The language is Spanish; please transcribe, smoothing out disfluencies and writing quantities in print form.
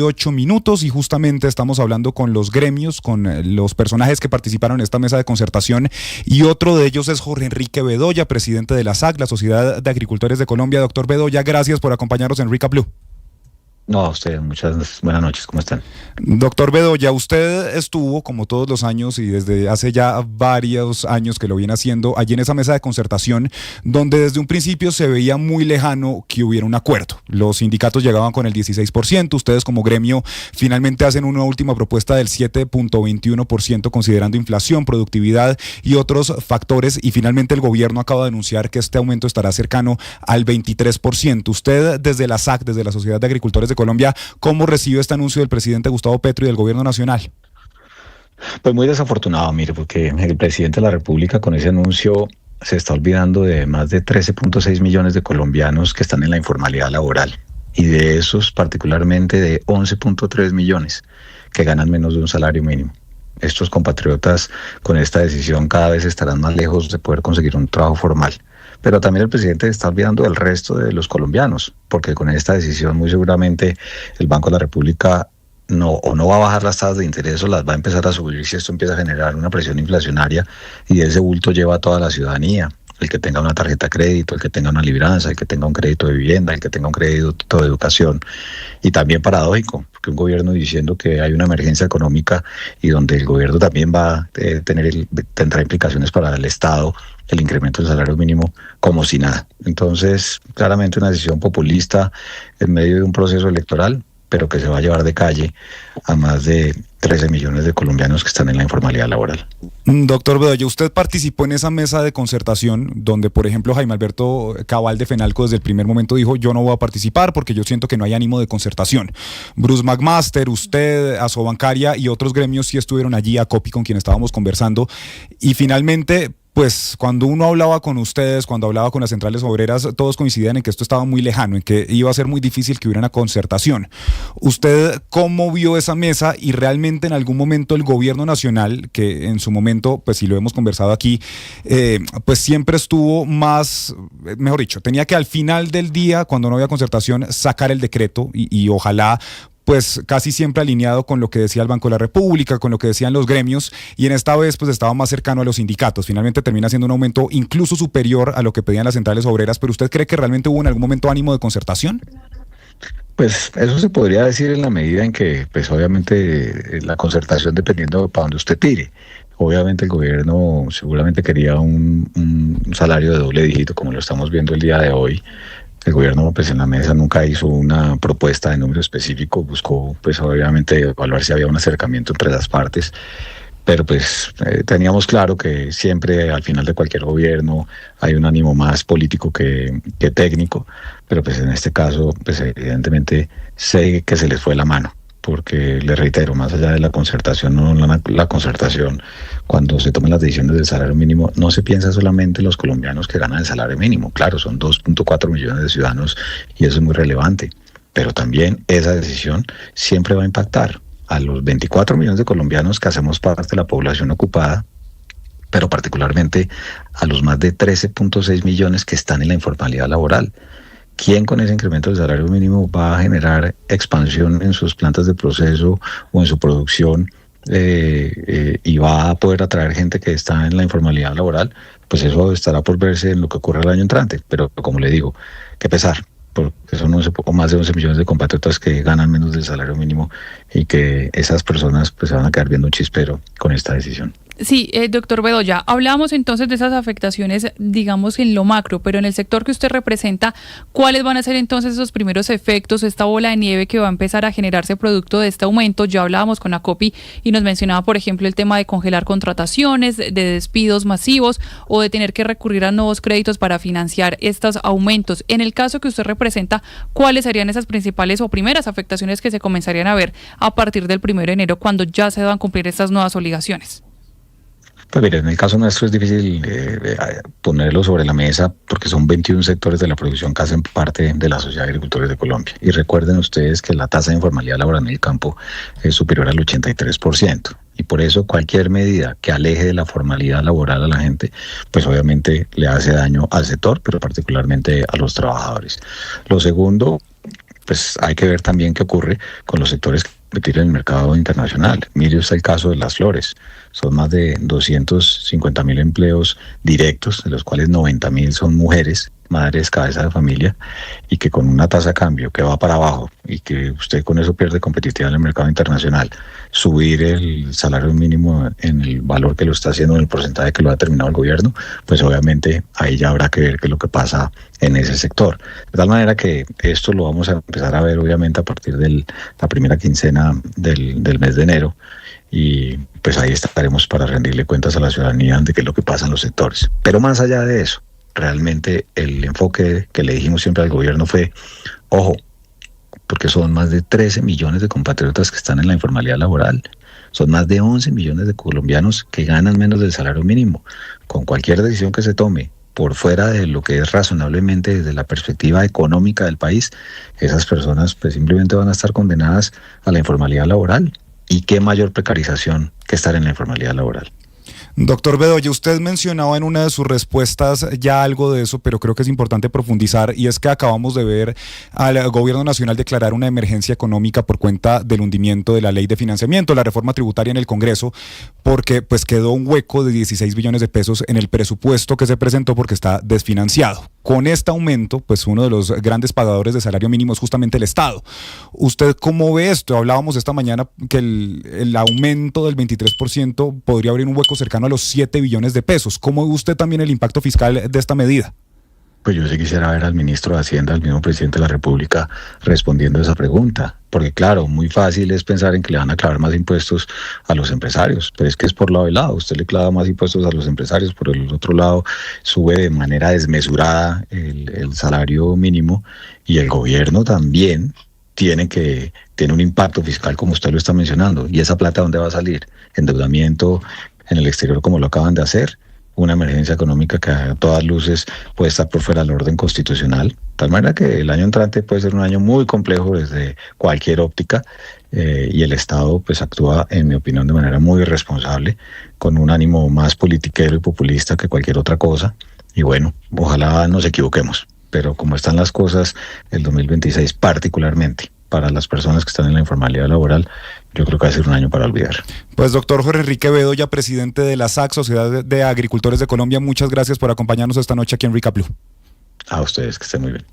8 minutos y justamente estamos hablando con los gremios, con los personajes que participaron en esta mesa de concertación y otro de ellos es Jorge Enrique Bedoya, presidente de la SAC, la Sociedad de Agricultores de Colombia. Doctor Bedoya, gracias por acompañarnos en Rica Blue. No, a ustedes, muchas buenas noches, ¿cómo están? Doctor Bedoya, usted estuvo, como todos los años y desde hace ya varios años que lo viene haciendo, allí en esa mesa de concertación, donde desde un principio se veía muy lejano que hubiera un acuerdo. Los sindicatos llegaban con el 16%, ustedes como gremio finalmente hacen una última propuesta del 7.21% considerando inflación, productividad y otros factores, y finalmente el gobierno acaba de anunciar que este aumento estará cercano al 23%. Usted desde la SAC, desde la Sociedad de Agricultores de Colombia, ¿cómo recibe este anuncio del presidente Gustavo Petro y del gobierno nacional? Pues muy desafortunado, mire, porque el presidente de la República con ese anuncio se está olvidando de más de 13.6 millones de colombianos que están en la informalidad laboral, y de esos particularmente de 11.3 millones que ganan menos de un salario mínimo. Estos compatriotas con esta decisión cada vez estarán más lejos de poder conseguir un trabajo formal. Pero también el presidente está olvidando del resto de los colombianos, porque con esta decisión muy seguramente el Banco de la República no va a bajar las tasas de interés o las va a empezar a subir si esto empieza a generar una presión inflacionaria, y ese bulto lleva a toda la ciudadanía. El que tenga una tarjeta de crédito, el que tenga una libranza, el que tenga un crédito de vivienda, el que tenga un crédito de educación. Y también paradójico, porque un gobierno diciendo que hay una emergencia económica y donde el gobierno también tendrá implicaciones para el Estado, el incremento del salario mínimo, como si nada. Entonces, claramente una decisión populista en medio de un proceso electoral, pero que se va a llevar de calle a más de 13 millones de colombianos que están en la informalidad laboral. Doctor Bedoya, usted participó en esa mesa de concertación donde, por ejemplo, Jaime Alberto Cabal de FENALCO desde el primer momento dijo: yo no voy a participar porque yo siento que no hay ánimo de concertación. Bruce McMaster, usted, Asobancaria y otros gremios sí estuvieron allí, ACOPI, con quien estábamos conversando, y finalmente, pues cuando uno hablaba con ustedes, cuando hablaba con las centrales obreras, todos coincidían en que esto estaba muy lejano, en que iba a ser muy difícil que hubiera una concertación. ¿Usted cómo vio esa mesa y realmente en algún momento el gobierno nacional, que en su momento, pues si lo hemos conversado aquí, pues siempre estuvo más, mejor dicho, tenía que al final del día, cuando no había concertación, sacar el decreto y ojalá pues casi siempre alineado con lo que decía el Banco de la República, con lo que decían los gremios, y en esta vez pues estaba más cercano a los sindicatos. Finalmente termina siendo un aumento incluso superior a lo que pedían las centrales obreras, pero ¿usted cree que realmente hubo en algún momento ánimo de concertación? Pues eso se podría decir en la medida en que, pues obviamente la concertación dependiendo para donde usted tire. Obviamente el gobierno seguramente quería un salario de doble dígito, como lo estamos viendo el día de hoy. El gobierno, pues en la mesa nunca hizo una propuesta de número específico, buscó pues obviamente evaluar si había un acercamiento entre las partes, pero pues teníamos claro que siempre al final de cualquier gobierno hay un ánimo más político que técnico, pero pues en este caso pues evidentemente sé que se les fue la mano, porque les reitero, más allá de la concertación, la concertación, cuando se toman las decisiones del salario mínimo, no se piensa solamente en los colombianos que ganan el salario mínimo. Claro, son 2.4 millones de ciudadanos y eso es muy relevante, pero también esa decisión siempre va a impactar a los 24 millones de colombianos que hacemos parte de la población ocupada, pero particularmente a los más de 13.6 millones que están en la informalidad laboral. ¿Quién con ese incremento del salario mínimo va a generar expansión en sus plantas de proceso o en su producción y va a poder atraer gente que está en la informalidad laboral? Pues eso estará por verse en lo que ocurre el año entrante. Pero como le digo, qué pesar, porque son poco más de 11 millones de compatriotas que ganan menos del salario mínimo y que esas personas pues se van a quedar viendo un chispero con esta decisión. Sí, doctor Bedoya, hablamos entonces de esas afectaciones, digamos, en lo macro, pero en el sector que usted representa, ¿cuáles van a ser entonces esos primeros efectos, esta bola de nieve que va a empezar a generarse producto de este aumento? Ya hablábamos con ACOPI y nos mencionaba, por ejemplo, el tema de congelar contrataciones, de despidos masivos o de tener que recurrir a nuevos créditos para financiar estos aumentos. En el caso que usted representa, ¿cuáles serían esas principales o primeras afectaciones que se comenzarían a ver a partir del 1 de enero cuando ya se van a cumplir estas nuevas obligaciones? Pues mire, en el caso nuestro es difícil ponerlo sobre la mesa porque son 21 sectores de la producción que hacen parte de la Sociedad de Agricultores de Colombia. Y recuerden ustedes que la tasa de informalidad laboral en el campo es superior al 83%. Y por eso cualquier medida que aleje de la formalidad laboral a la gente, pues obviamente le hace daño al sector, pero particularmente a los trabajadores. Lo segundo pues hay que ver también qué ocurre con los sectores que compiten en el mercado internacional. Mire usted el caso de las flores. Son más de 250.000 empleos directos, de los cuales 90.000 son mujeres, madres, cabeza de familia, y que con una tasa de cambio que va para abajo y que usted con eso pierde competitividad en el mercado internacional, subir el salario mínimo en el valor que lo está haciendo, en el porcentaje que lo ha determinado el gobierno, pues obviamente ahí ya habrá que ver qué es lo que pasa en ese sector. De tal manera que esto lo vamos a empezar a ver obviamente a partir de la primera quincena del mes de enero, y pues ahí estaremos para rendirle cuentas a la ciudadanía de qué es lo que pasa en los sectores. Pero más allá de eso, realmente el enfoque que le dijimos siempre al gobierno fue, ojo, porque son más de 13 millones de compatriotas que están en la informalidad laboral. Son más de 11 millones de colombianos que ganan menos del salario mínimo. Con cualquier decisión que se tome por fuera de lo que es razonablemente desde la perspectiva económica del país, esas personas pues simplemente van a estar condenadas a la informalidad laboral. ¿Y qué mayor precarización que estar en la informalidad laboral? Doctor Bedoya, usted mencionaba en una de sus respuestas ya algo de eso, pero creo que es importante profundizar, y es que acabamos de ver al gobierno nacional declarar una emergencia económica por cuenta del hundimiento de la ley de financiamiento, la reforma tributaria en el Congreso, porque pues quedó un hueco de 16 billones de pesos en el presupuesto que se presentó porque está desfinanciado. Con este aumento, pues uno de los grandes pagadores de salario mínimo es justamente el Estado. ¿Usted cómo ve esto? Hablábamos esta mañana que el aumento del 23% podría abrir un hueco cercano a los 7 billones de pesos. ¿Cómo ve usted también el impacto fiscal de esta medida? Pues yo sí quisiera ver al ministro de Hacienda, al mismo presidente de la República, respondiendo a esa pregunta. Porque claro, muy fácil es pensar en que le van a clavar más impuestos a los empresarios, pero es que es por lado y lado. Usted le clava más impuestos a los empresarios, por el otro lado sube de manera desmesurada el salario mínimo, y el gobierno también tiene un impacto fiscal como usted lo está mencionando. ¿Y esa plata dónde va a salir? Endeudamiento en el exterior como lo acaban de hacer. Una emergencia económica que a todas luces puede estar por fuera del orden constitucional, de tal manera que el año entrante puede ser un año muy complejo desde cualquier óptica, y el Estado pues actúa, en mi opinión, de manera muy irresponsable, con un ánimo más politiquero y populista que cualquier otra cosa, y bueno, ojalá nos equivoquemos, pero como están las cosas, el 2026 particularmente, para las personas que están en la informalidad laboral, yo creo que va a ser un año para olvidar. Pues doctor Jorge Enrique Bedoya, presidente de la SAC, Sociedad de Agricultores de Colombia, muchas gracias por acompañarnos esta noche aquí en Rica Blue. A ustedes, que estén muy bien.